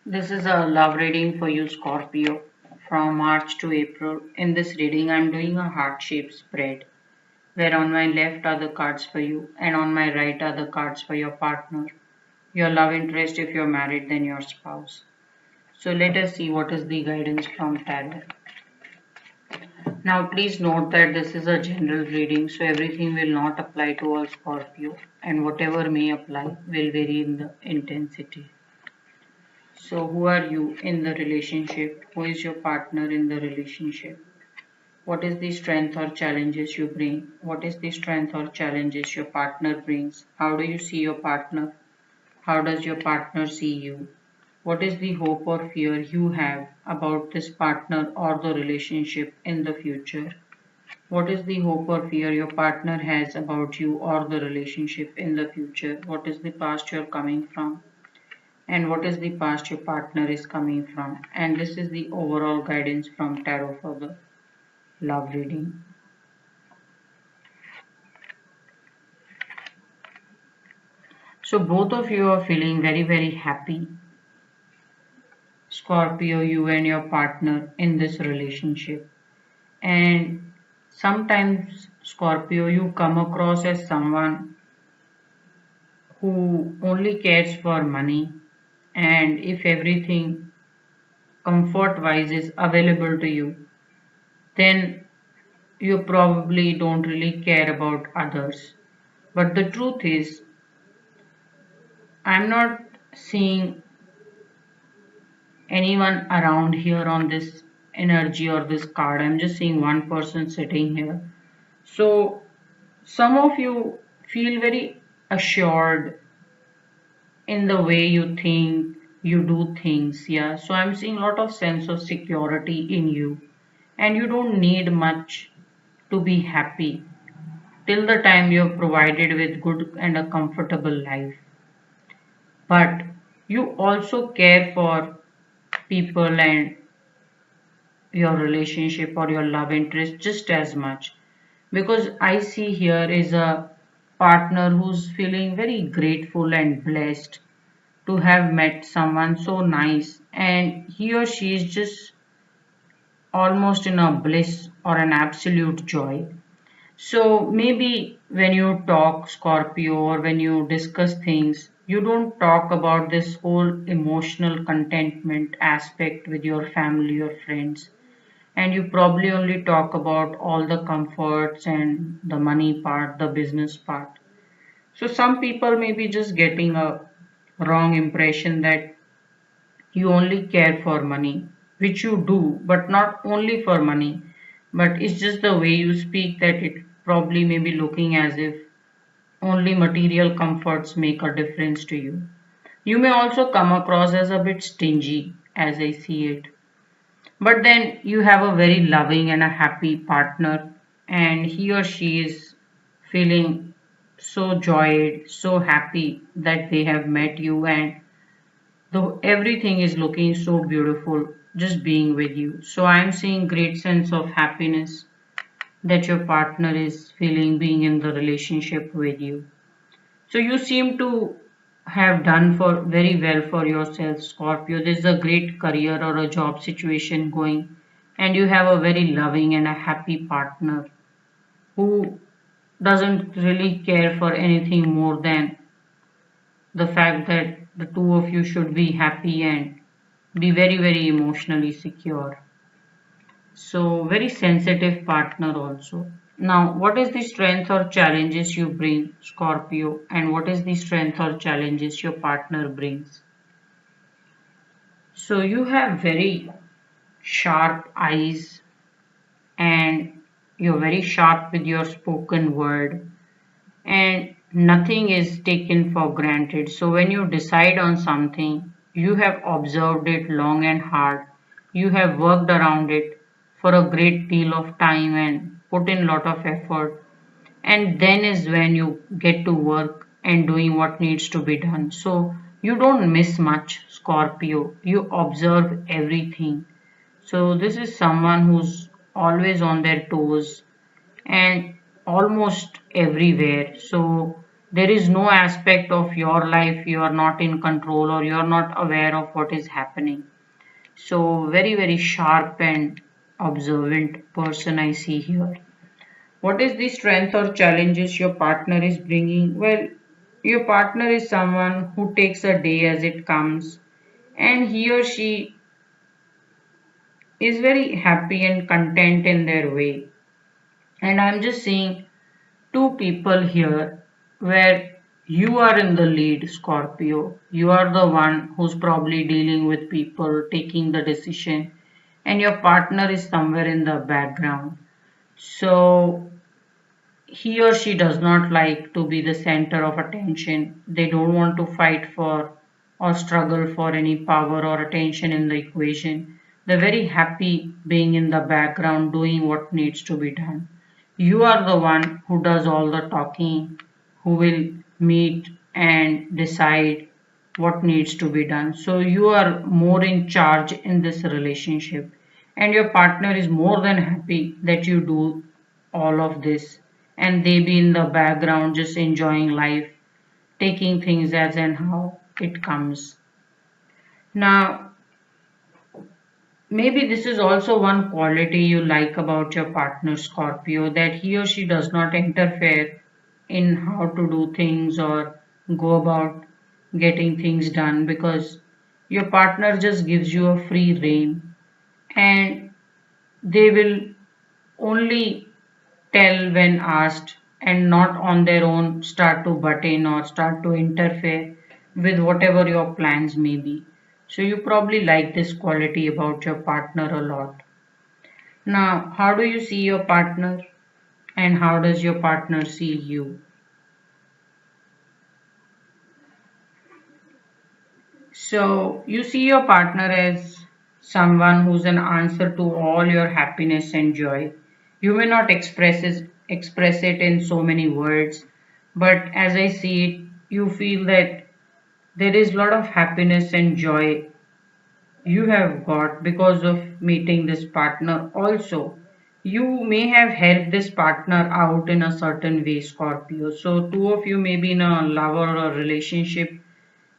This is a love reading for you, Scorpio, from March to April. In this reading, I'm doing a heart shaped spread, where on my left are the cards for you, and on my right are the cards for your partner, your love interest if you're married, then your spouse. So let us see what is the guidance from Tarot. Now, please note that this is a general reading, so everything will not apply to all Scorpio, and whatever may apply will vary in the intensity. So, who are you in the relationship? Who is your partner in the relationship? What is the strength or challenges you bring? What is the strength or challenges your partner brings? How do you see your partner? How does your partner see you? What is the hope or fear you have about this partner or the relationship in the future? What is the hope or fear your partner has about you or the relationship in the future? What is the past you're coming from? And what is the past your partner is coming from? And this is the overall guidance from Tarot for the love reading. So both of you are feeling very happy, Scorpio, you and your partner in this relationship. And sometimes, Scorpio, you come across as someone who only cares for money, and if everything comfort wise is available to you, then you probably don't really care about others. But the truth is, I'm not seeing anyone around here on this energy or this card. I'm just seeing one person sitting here. So, some of you feel very assured in the way you think, you do things. Yeah. So, I'm seeing a lot of sense of security in you, and you don't need much to be happy till the time you're provided with good and a comfortable life. But you also care for people and your relationship or your love interest just as much, because I see here is a partner who's feeling very grateful and blessed to have met someone so nice, and he or she is just almost in a bliss or an absolute joy. So maybe when you talk, Scorpio, or when you discuss things, you don't talk about this whole emotional contentment aspect with your family or friends. And you probably only talk about all the comforts and the money part, the business part. So some people may be just getting a wrong impression that you only care for money, which you do, but not only for money, but it's just the way you speak that it probably may be looking as if only material comforts make a difference to you. You may also come across as a bit stingy, as I see it. But then you have a very loving and a happy partner, and he or she is feeling so joyed, so happy that they have met you, and though everything is looking so beautiful just being with you. So I'm seeing great sense of happiness that your partner is feeling being in the relationship with you. So you seem to have done for very well for yourself, Scorpio. There's a great career or a job situation going, and you have a very loving and a happy partner who doesn't really care for anything more than the fact that the two of you should be happy and be very emotionally secure. So, very sensitive partner also. Now, what is the strength or challenges you bring, Scorpio, and what is the strength or challenges your partner brings? So, you have very sharp eyes and you're very sharp with your spoken word, and nothing is taken for granted. So, when you decide on something, you have observed it long and hard, you have worked around it for a great deal of time and put in a lot of effort, and then is when you get to work and doing what needs to be done. So, you don't miss much, Scorpio. You observe everything. So, this is someone who's always on their toes and almost everywhere. So There is no aspect of your life you are not in control or you are not aware of what is happening. So, very, very sharp and observant person I see here. What is the strength or challenges your partner is bringing? Well, your partner is someone who takes a day as it comes, and he or she is very happy and content in their way. And I'm just seeing two people here where you are in the lead, Scorpio. You are the one who's probably dealing with people, taking the decision, and your partner is somewhere in the background. So he or she does not like to be the center of attention. They don't want to fight for or struggle for any power or attention in the equation. They're very happy being in the background doing what needs to be done. You are the one who does all the talking, who will meet and decide what needs to be done. So you are more in charge in this relationship, and your partner is more than happy that you do all of this, and they be in the background just enjoying life, taking things as and how it comes. Now, maybe this is also one quality you like about your partner, Scorpio, that he or she does not interfere in how to do things or go about getting things done, because your partner just gives you a free rein, and they will only tell when asked and not on their own start to butt in or start to interfere with whatever your plans may be. So you probably like this quality about your partner a lot. Now, how do you see your partner and how does your partner see you? So you see your partner as someone who's an answer to all your happiness and joy. You may not express it in so many words, but as I see it, you feel that there is a lot of happiness and joy you have got because of meeting this partner. Also, you may have helped this partner out in a certain way, Scorpio. So two of you may be in a lover or relationship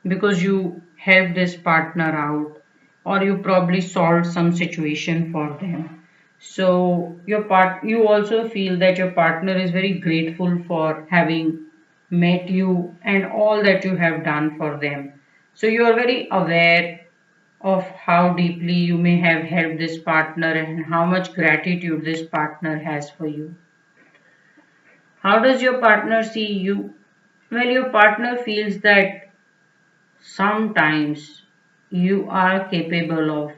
because you helped this partner out, or you probably solved some situation for them. So you also feel that your partner is very grateful for having met you and all that you have done for them. So you are very aware of how deeply you may have helped this partner and how much gratitude this partner has for you. How does your partner see you? Well, your partner feels that sometimes you are capable of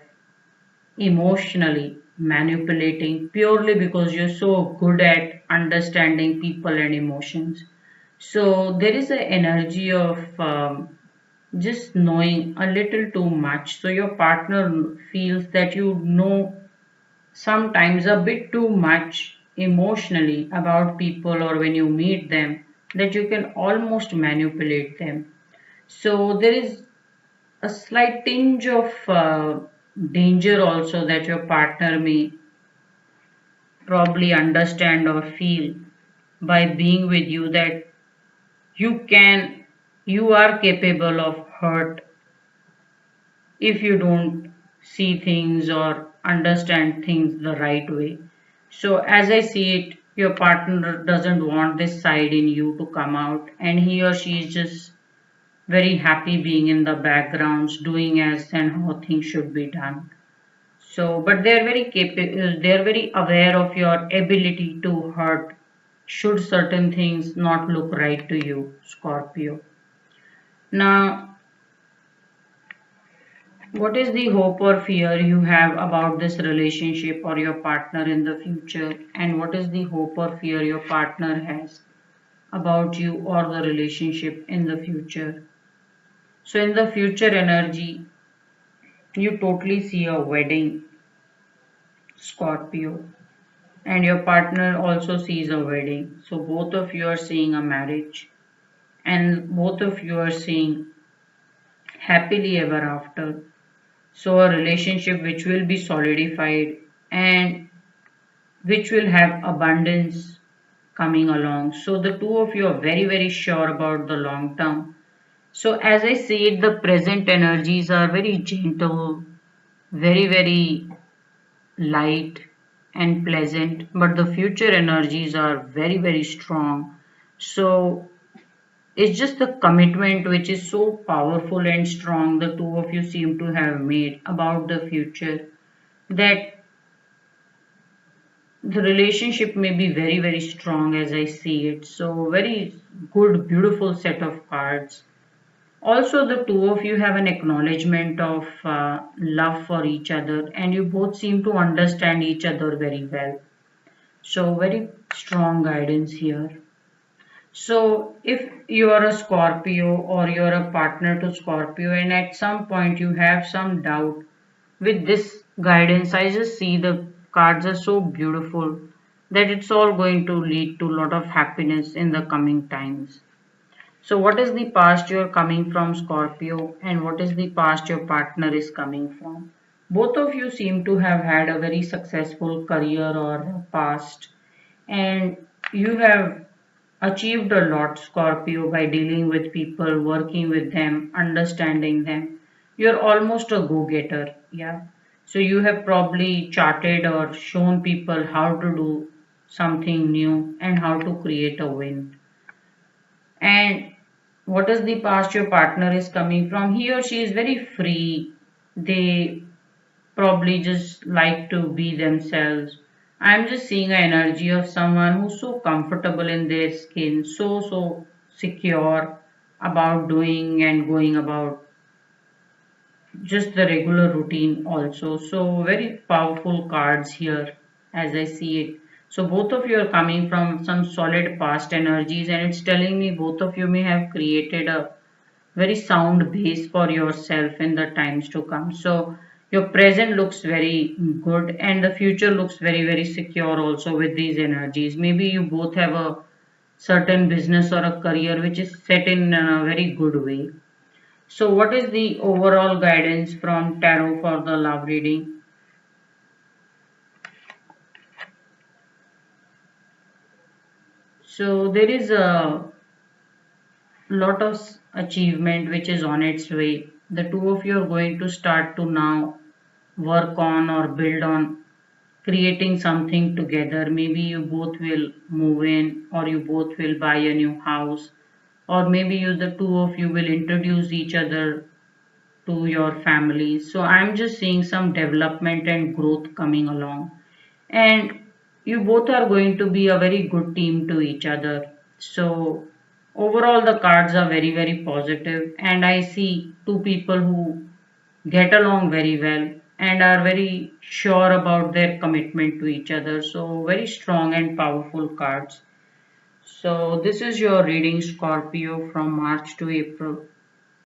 emotionally manipulating purely because you're so good at understanding people and emotions. So there is an energy of just knowing a little too much. So your partner feels that you know sometimes a bit too much emotionally about people or when you meet them, that you can almost manipulate them. So there is a slight tinge of danger also that your partner may probably understand or feel by being with you, that you can you are capable of hurt if you don't see things or understand things the right way. So as I see it, your partner doesn't want this side in you to come out, and he or she is just very happy being in the backgrounds doing as and how things should be done. So but they are very capable, they are very aware of your ability to hurt should certain things not look right to you, Scorpio. Now, what is the hope or fear you have about this relationship or your partner in the future, and what is the hope or fear your partner has about you or the relationship in the future? So in the future energy, you totally see a wedding, Scorpio, and your partner also sees a wedding. So both of you are seeing a marriage, and both of you are seeing happily ever after. So a relationship which will be solidified and which will have abundance, coming along. So the two of you are very, very sure about the long term. So as I see it, the present energies are very gentle, very, very light and pleasant, but the future energies are very, very strong. So it's just the commitment which is so powerful and strong the two of you seem to have made about the future, that the relationship may be very, very strong as I see it. So very good, beautiful set of cards. Also, the two of you have an acknowledgement of love for each other, and you both seem to understand each other very well. So very strong guidance here. So if you are a Scorpio or you're a partner to Scorpio and at some point you have some doubt with this guidance, I just see the cards are so beautiful that it's all going to lead to a lot of happiness in the coming times. So what is the past you're coming from, Scorpio, and what is the past your partner is coming from? Both of you seem to have had a very successful career or past, and you have achieved a lot, Scorpio, by dealing with people, working with them, understanding them. You're almost a go-getter, yeah. So you have probably charted or shown people how to do something new and how to create a win. And what is the past your partner is coming from? He or she is very free. They probably just like to be themselves. I'm just seeing an energy of someone who's so comfortable in their skin, so secure about doing and going about just the regular routine also. So very powerful cards here as I see it. So both of you are coming from some solid past energies, and it's telling me both of you may have created a very sound base for yourself in the times to come. So your present looks very good and the future looks very, very secure also with these energies. Maybe you both have a certain business or a career which is set in a very good way. So what is the overall guidance from tarot for the love reading? So there is a lot of achievement which is on its way. The two of you are going to start to now work on or build on creating something together. Maybe you both will move in, or you both will buy a new house, or maybe the two of you will introduce each other to your families. So I'm just seeing some development and growth coming along. And you both are going to be a very good team to each other. So overall the cards are very, very positive, and I see two people who get along very well and are very sure about their commitment to each other. So very strong and powerful cards. So this is your reading, Scorpio, from March to April.